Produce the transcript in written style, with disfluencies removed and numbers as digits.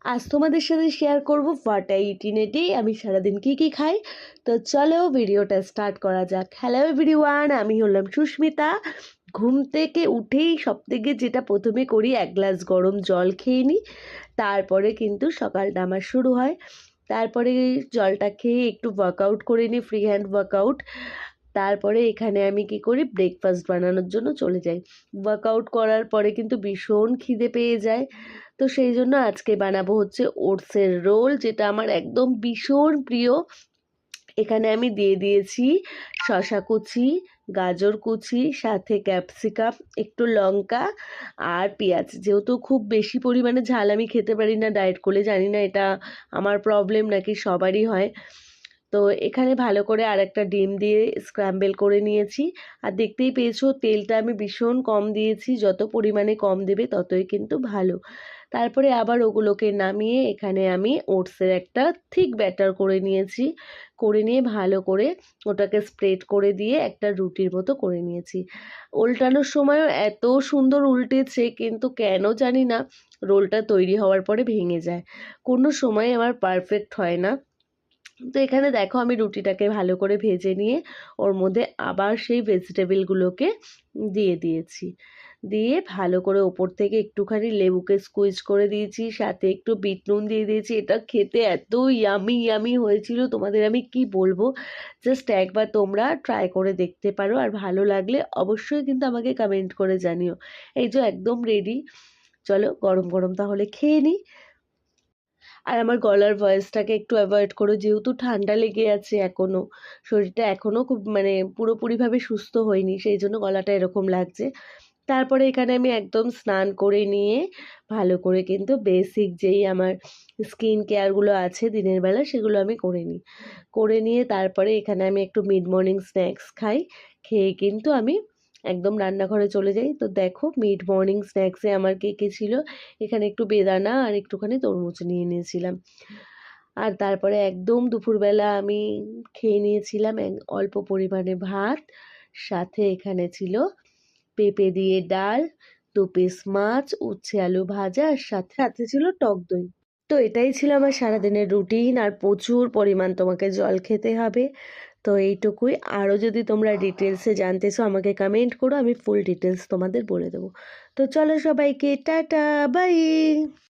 আজ তোমাদের সাথে শেয়ার করব what I it in a day, আমি সারাদিন কী খাই। তো চলো ভিডিওটা স্টার্ট করা যাক। হ্যালো এভরিওয়ান, আমি হলাম সুস্মিতা। ঘুম থেকে উঠেই সবথেকে যেটা প্রথমে করি, এক গ্লাস গরম জল খেয়ে নিই। তারপরে কিন্তু সকালটা আমার শুরু হয়। তারপরে জলটা খেয়ে একটু ওয়ার্কআউট করে নিই, ফ্রি হ্যান্ড ওয়ার্কআউট। তারপরে এখানে আমি কি করি, ব্রেকফাস্ট বানানোর জন্য চলে যাই। ওয়ার্কআউট করার পরে কিন্তু ভীষণ খিদে পেয়ে যায়। তো সেই জন্য আজকে বানাবো হচ্ছে ওটসের রোল, যেটা আমার একদম ভীষণ প্রিয়। এখানে আমি দিয়ে দিয়েছি শসা কুচি, গাজর কুচি, সাথে ক্যাপসিকাম, একটু লঙ্কা আর পেঁয়াজ। যেহেতু খুব বেশি পরিমাণে ঝাল আমি খেতে পারি না ডায়েট করলে, জানি না এটা আমার প্রবলেম নাকি সবারই হয়। তো এখানে ভালো করে আরেকটা ডিম দিয়ে স্ক্র্যাম্বল করে নিয়েছি। আর দেখতেই পেয়েছো তেলটা আমি ভীষণ কম দিয়েছি, যত পরিমাণে কম দেবে ততই কিন্তু ভালো। তারপরে আবার ওগুলোকে নামিয়ে এখানে আমি ওটসের একটা থিক ব্যাটার করে নিয়েছি। করে নিয়ে ভালো করে ওটাকে স্প্রেড করে দিয়ে একটা রুটির মতো করে নিয়েছি। উল্টানোর সময়ও এত সুন্দর উল্টেছে, কিন্তু কেন জানি না রোলটা তৈরি হওয়ার পরে ভেঙে যায়। কোনো সময় আমার পারফেক্ট হয় না। তো এখানে দেখো আমি রুটিটাকে ভালো করে ভেজে নিয়ে ওর মধ্যে আবার সেই ভেজিটেবলগুলোকে দিয়ে দিয়েছি। দিয়ে ভালো করে ওপর থেকে একটুখানি লেবুকে স্কুইজ করে দিয়েছি, সাথে একটু বিট নুন দিয়ে দিয়েছি। এটা খেতে এত ইয়ামি ইয়ামি হয়েছিল, তোমাদের আমি কি বলবো। জাস্ট একবার তোমরা ট্রাই করে দেখতে পারো, আর ভালো লাগলে অবশ্যই কিন্তু আমাকে কমেন্ট করে জানিও। এই যে একদম রেডি। চলো গরম গরম তাহলে খেয়ে নিই। আর আমার গলার ভয়েসটাকে একটু অ্যাভয়েড করো, যেহেতু ঠান্ডা লেগে আছে এখনও, শরীরটা এখনও খুব পুরোপুরিভাবে সুস্থ হয়নি, সেই জন্য গলাটা এরকম লাগছে। তারপরে এখানে আমি একদম স্নান করে নিয়ে ভালো করে কিন্তু বেসিক যেই আমার স্কিন কেয়ারগুলো আছে দিনের বেলা, সেগুলো আমি করে নিই। করে নিয়ে তারপরে এখানে আমি একটু মিড মর্নিং স্ন্যাক্স খাই। খেয়ে কিন্তু আমি একদম রান্নাঘরে চলে যাই। তো দেখো মিড মর্নিং স্ন্যাক্সে আমার কী ছিল, এখানে একটু বেদানা আর একটুখানি তরমুজ নিয়ে নিয়েছিলাম। আর তারপরে একদম দুপুরবেলা আমি খেয়ে নিয়েছিলাম অল্প পরিমাণে ভাত, সাথে এখানে ছিল পেঁপে দিয়ে ডাল, 2 পিস মাছ, উচ্ছে আলু ভাজা, আর সাথে সাথে ছিল টক দই। তো এটাই ছিল আমার সারাদিনের রুটিন। আর প্রচুর পরিমাণ তোমাকে জল খেতে হবে। তো এইটুকুই। আরও যদি তোমরা ডিটেলসে জানতে চাও আমাকে কমেন্ট করো, আমি ফুল ডিটেলস তোমাদের বলে দেবো। তো চলো সবাইকে টাটা, বাই।